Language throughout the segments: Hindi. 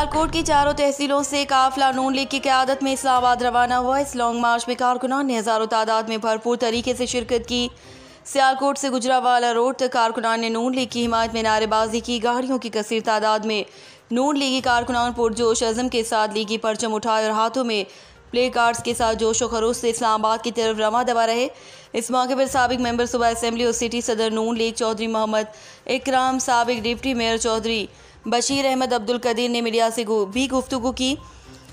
सियालकोट की चारों तहसीलों से काफिला नून लीग की क़यादत में इस्लामाबाद रवाना हुआ। इस लॉन्ग मार्च में कारकुनान ने हज़ारों तादाद में भरपूर तरीके से शिरकत की। सियालकोट से गुजरावाला रोड तक कारकुनान ने नून लीग की हिमायत में नारेबाजी की। गाड़ियों की कसीर तादाद में नून लीगी कारकुनान पुरजोश अज़म के साथ लीगी परचम उठाए और हाथों में प्ले कार्ड्स के साथ जोश व खरोश से इस्लामाबाद की तरफ रवा दवा रहे। इस मौके पर साबिक मेंबर सूबा असम्बली और सिटी सदर नून लीग चौधरी मोहम्मद इकराम, साबिक डिप्टी मेयर चौधरी बशीर अहमद अब्दुल कदीर ने मीडिया से भी गुफ्तगू की।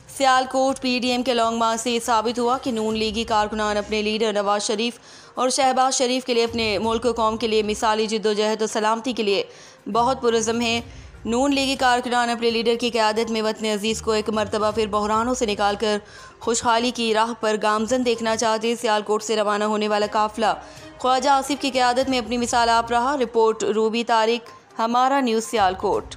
सियालकोट पीडीएम के लॉन्ग मार्च से ये साबित हुआ कि नून लीगी कारकुनान अपने लीडर नवाज शरीफ और शहबाज शरीफ के लिए, अपने मुल्क व कौम के लिए मिसाली जिद्दोजहद और सलामती के लिए बहुत पुरज़म हैं। नून लीगी कारकुनान अपने लीडर की क़यादत में वतन अजीज़ को एक मरतबा फिर बहरानों से निकाल कर खुशहाली की राह पर गामजन देखना चाहते। सियालकोट से रवाना होने वाला काफिला ख्वाजा आसिफ की क़यादत में अपनी मिसाल आप रहा। रिपोर्ट रूबी तारिक, हमारा न्यूज़ सियालकोट।